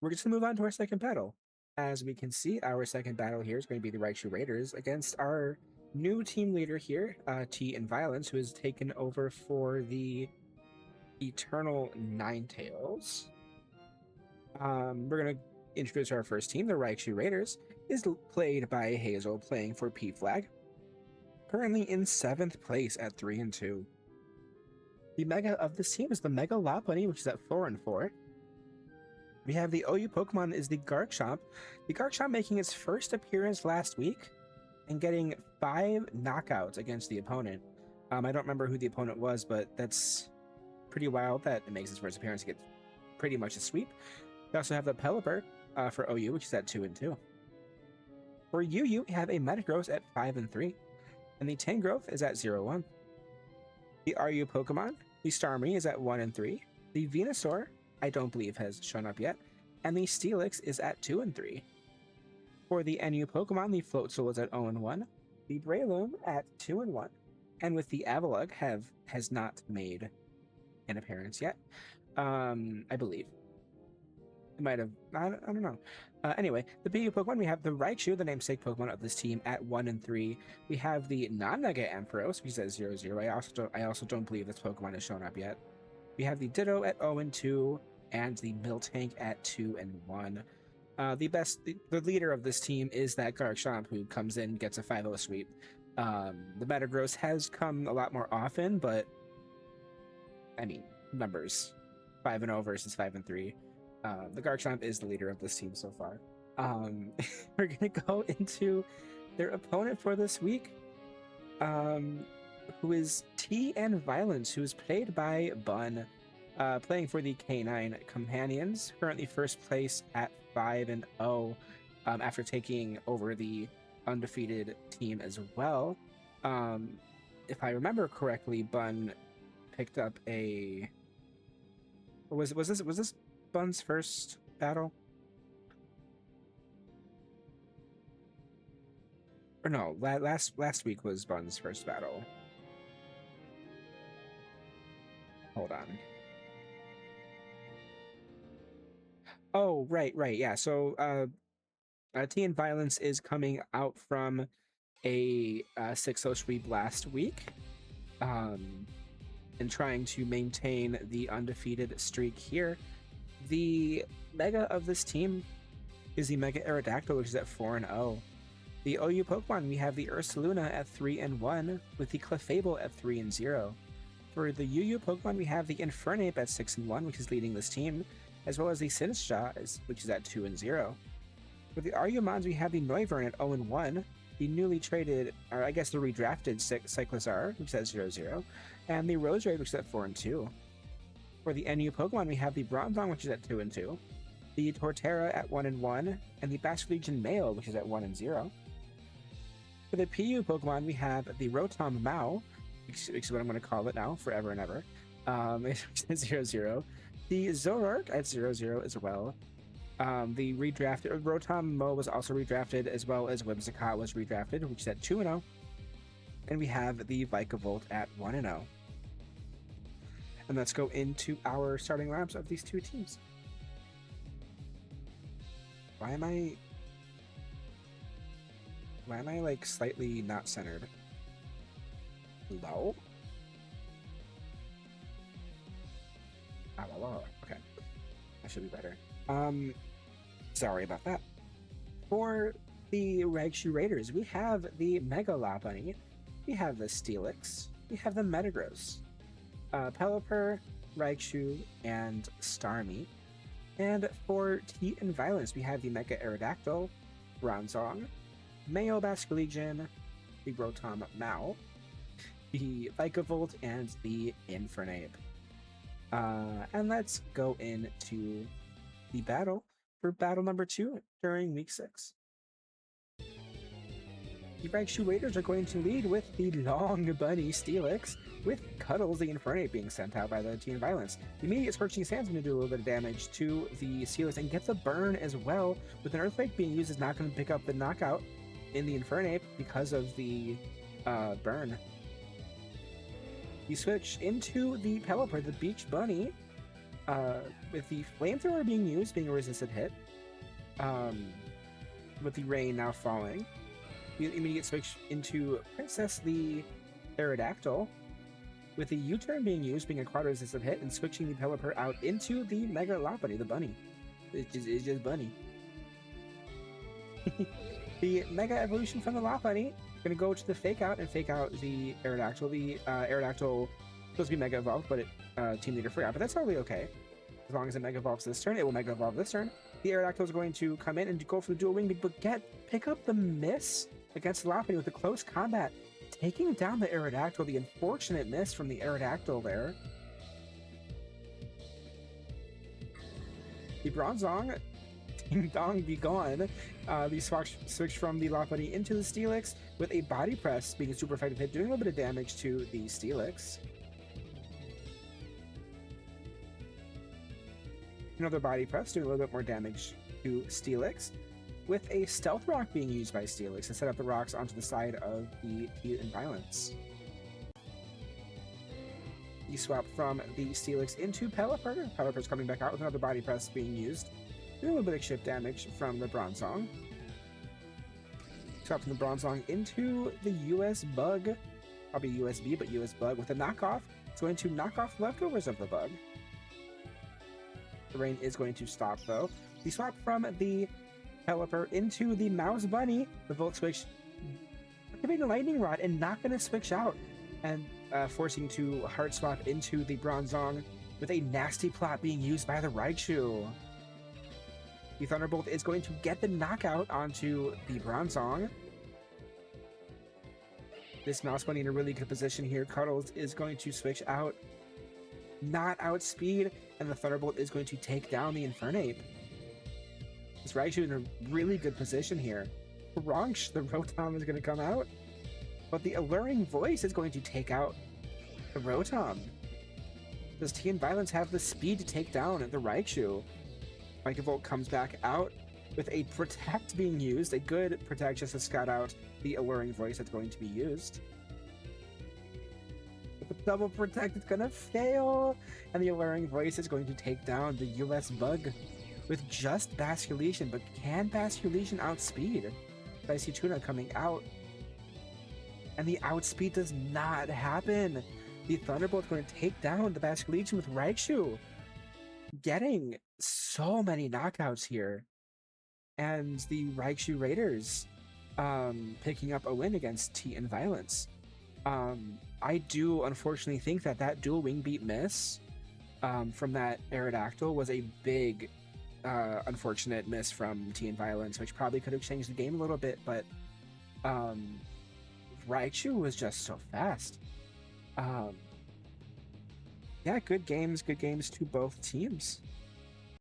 we're just gonna move on to our second battle. As we can see, our second battle here is going to be the Raichu Raiders against our new team leader here, T and Violence, who has taken over for the Eternal Ninetales. We're gonna introduce our first team. The Raichu Raiders is played by Hazel, playing for P Flag, currently in 7th place at 3-2. The Mega of this team is the Mega Lopunny, which is at 4-4. We have the OU Pokemon is the Garchomp. The Garchomp making its first appearance last week and getting 5 knockouts against the opponent. I don't remember who the opponent was, but that's pretty wild that it makes its first appearance and gets pretty much a sweep. We also have the Pelipper for OU, which is at 2-2. For UU, we have a Metagross at 5-3, and the Tangrowth is at 0-1. The RU Pokemon, the Starmie, is at 1-3. The Venusaur, I don't believe has shown up yet, and the Steelix is at 2-3. For the NU Pokemon, the Floatzel is at 0-1, the Breloom at 2-1, and with the Avalugg has not made an appearance yet. I believe. It might have, I don't know. Anyway, the PU Pokemon, we have the Raichu, the namesake Pokemon of this team, at 1-3. We have the non-Mega Ampharos, which is at 0-0. I also don't believe this Pokemon has shown up yet. We have the Ditto at 0-2, and the Miltank at 2-1. The leader of this team is that Garchomp, who comes in, gets a 5-0 sweep. The Metagross has come a lot more often, but I mean, numbers 5-0 versus 5-3. The Garchomp is the leader of this team so far. We're gonna go into their opponent for this week, who is T and Violence, who is played by Bun, playing for the K9 Companions, currently first place at 5-0, after taking over the undefeated team as well. If I remember correctly, Bun picked up a. Was this Bun's first battle? Or no, last week was Bun's first battle. Hold on. Oh, right, yeah. So T and Violence is coming out from a 6-0 sweep last week, and trying to maintain the undefeated streak here. The Mega of this team is the Mega Aerodactyl, which is at 4-0. The OU Pokemon, we have the Ursaluna at 3-1, with the Clefable at 3-0. For the UU Pokemon, we have the Infernape at 6-1, which is leading this team, as well as the Sinistcha, which is at 2-0. For the Arumons, we have the Noivern at 0-1, the newly traded, or I guess the redrafted Cyclizar, which is at 0-0, and the Roserade, which is at 4-2. For the NU Pokemon, we have the Bronzong, which is at 2-2, the Torterra at 1-1, and the Basculegion male, which is at 1-0. For the PU Pokemon, we have the Rotom Mao, which is what I'm going to call it now, forever and ever, which is 0-0. The Zoroark at 0-0 as well. The redrafted Rotom Mo was also redrafted, as well as Whimsicott was redrafted, which is at 2-0. And we have the Vikavolt at 1-0. And let's go into our starting lineups of these two teams. Why am I like slightly not centered? Low? Oh, okay. That should be better. Sorry about that. For the Raichu Raiders, we have the Mega Lopunny, we have the Steelix, we have the Metagross, Pelipper, Raichu, and Starmie. And for T and Violence, we have the Mega Aerodactyl, Bronzong, Mayo Basculegion, the Rotom Mao, the Vikavolt, and the Infernape. And let's go into the battle for battle number 2 during week 6. The Raichu Raiders are going to lead with the Long Bunny Steelix, with Cuddles the Infernape being sent out by the T and Violence. The immediate Scorching Sand's going to do a little bit of damage to the Steelix and get the burn as well. With an Earthquake being used, is not going to pick up the knockout in the Infernape because of the burn. You switch into the Pelipper, the Beach Bunny, Uh, with the flamethrower being used, being a resisted hit, um, with the rain now falling, we immediately switch into Princess the Aerodactyl, with the U-turn being used, being a quad resisted hit, and switching the Pelipper out into the Mega Lopunny, the bunny. It's just bunny. The Mega Evolution from the Lopunny gonna go to the Fake Out and fake out the Aerodactyl. The Aerodactyl supposed to be Mega Evolved, but Team Leader forgot. But that's totally okay. As long as it Mega Evolves this turn, it will Mega Evolve this turn. The Aerodactyl is going to come in and go for the dual wing, but pick up the miss against the Lopunny with the close combat, taking down the Aerodactyl. The unfortunate miss from the Aerodactyl there. The Bronzong, Ding Dong Be Gone. The switch from the Lopunny into the Steelix with a body press being a super effective hit, doing a little bit of damage to the Steelix. Another body press doing a little bit more damage to Steelix, with a Stealth Rock being used by Steelix to set up the rocks onto the side of the Heat and Violence. You swap from the Steelix into Pelipper. Pelipper's coming back out with another body press being used, doing a little bit of chip damage from the Bronzong. Swap from the Bronzong into the US Bug, probably USB, but US Bug with a knockoff. It's going to knock off leftovers of the Bug. The rain is going to stop though. We swap from the Pelipper into the Mouse Bunny. The Volt Switch activating the Lightning Rod and not going to switch out, and forcing to hard swap into the Bronzong with a nasty plot being used by the Raichu. The Thunderbolt is going to get the knockout onto the Bronzong. This Mouse Bunny in a really good position here. Cuddles is going to switch out, not outspeed, and the Thunderbolt is going to take down the Infernape. This Raichu in a really good position here. Ronch, the Rotom, is going to come out, but the Alluring Voice is going to take out the Rotom. Does Team Violence have the speed to take down the Raichu? Volt comes back out with a Protect being used, a good Protect just to scout out the Alluring Voice that's going to be used. But the double Protect is going to fail, and the Alluring Voice is going to take down the US Bug with just Basculation, but can Basculation outspeed? I see Tuna coming out, and the outspeed does not happen. The Thunderbolt is going to take down the Basculation with Raichu, getting so many knockouts here, and the Raichu Raiders picking up a win against T and Violence. I do unfortunately think that dual wing beat miss from that Aerodactyl was a big unfortunate miss from T and Violence, which probably could have changed the game a little bit, but Raichu was just so fast. Yeah, good games to both teams.